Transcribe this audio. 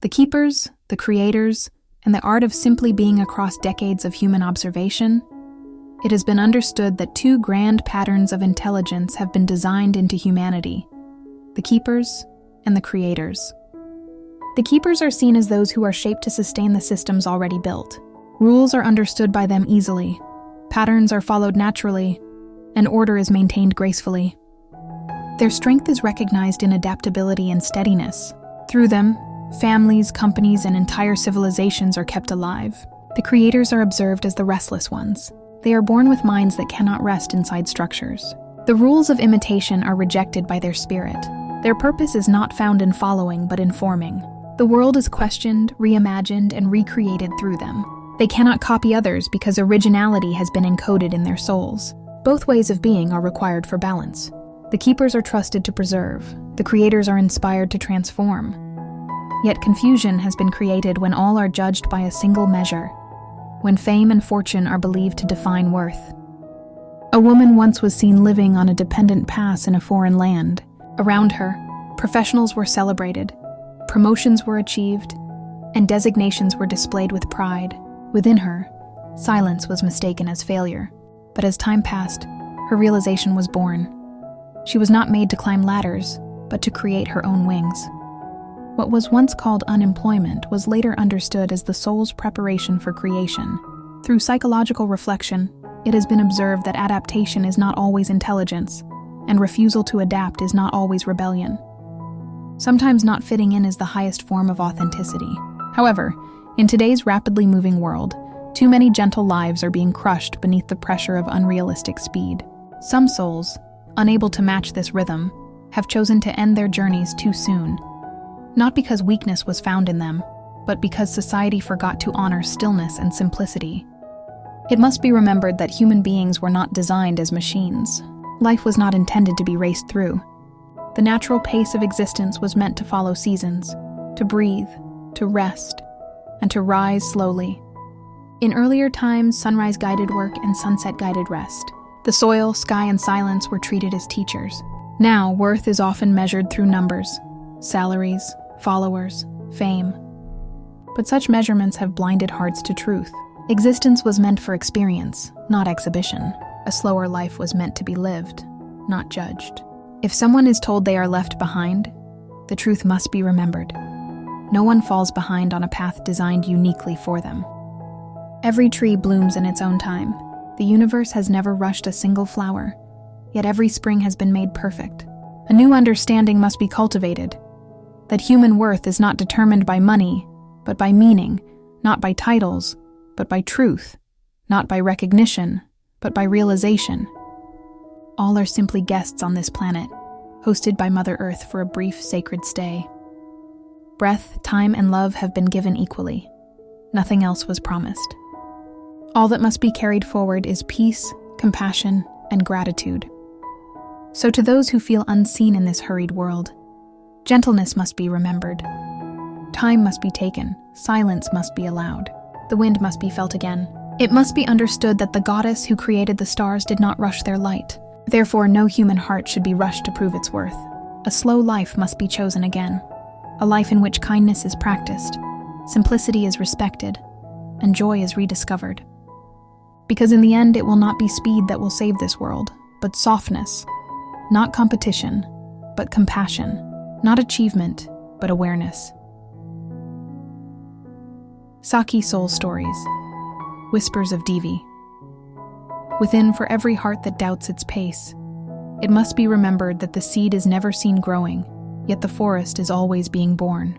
The keepers, the creators, and the art of simply being across decades of human observation, it has been understood that two grand patterns of intelligence have been designed into humanity: the keepers and the creators. The keepers are seen as those who are shaped to sustain the systems already built. Rules are understood by them easily, patterns are followed naturally, and order is maintained gracefully. Their strength is recognized in adaptability and steadiness. Through them, families, companies, and entire civilizations are kept alive. The creators are observed as the restless ones. They are born with minds that cannot rest inside structures. The rules of imitation are rejected by their spirit. Their purpose is not found in following, but in forming. The world is questioned, reimagined, and recreated through them. They cannot copy others because originality has been encoded in their souls. Both ways of being are required for balance. The keepers are trusted to preserve. The creators are inspired to transform. Yet confusion has been created when all are judged by a single measure, when fame and fortune are believed to define worth. A woman once was seen living on a dependent pass in a foreign land. Around her, professionals were celebrated, promotions were achieved, and designations were displayed with pride. Within her, silence was mistaken as failure. But as time passed, her realization was born. She was not made to climb ladders, but to create her own wings. What was once called unemployment was later understood as the soul's preparation for creation. Through psychological reflection, it has been observed that adaptation is not always intelligence, and refusal to adapt is not always rebellion. Sometimes not fitting in is the highest form of authenticity. However, in today's rapidly moving world, too many gentle lives are being crushed beneath the pressure of unrealistic speed. Some souls, unable to match this rhythm, have chosen to end their journeys too soon. Not because weakness was found in them, but because society forgot to honor stillness and simplicity. It must be remembered that human beings were not designed as machines. Life was not intended to be raced through. The natural pace of existence was meant to follow seasons, to breathe, to rest, and to rise slowly. In earlier times, sunrise-guided work and sunset-guided rest. The soil, sky, and silence were treated as teachers. Now, worth is often measured through numbers, salaries, followers, fame. But such measurements have blinded hearts to truth. Existence was meant for experience, not exhibition. A slower life was meant to be lived, not judged. If someone is told they are left behind, the truth must be remembered. No one falls behind on a path designed uniquely for them. Every tree blooms in its own time. The universe has never rushed a single flower, yet every spring has been made perfect. A new understanding must be cultivated, that human worth is not determined by money, but by meaning, not by titles, but by truth, not by recognition, but by realization. All are simply guests on this planet, hosted by Mother Earth for a brief sacred stay. Breath, time, and love have been given equally. Nothing else was promised. All that must be carried forward is peace, compassion, and gratitude. So to those who feel unseen in this hurried world, gentleness must be remembered. Time must be taken, silence must be allowed. The wind must be felt again. It must be understood that the goddess who created the stars did not rush their light. Therefore, no human heart should be rushed to prove its worth. A slow life must be chosen again. A life in which kindness is practiced, simplicity is respected, and joy is rediscovered. Because in the end, it will not be speed that will save this world, but softness. Not competition, but compassion. Not achievement, but awareness. Sakhi Soul Stories. Whispers of Devi. Within, for every heart that doubts its pace, it must be remembered that the seed is never seen growing, yet the forest is always being born.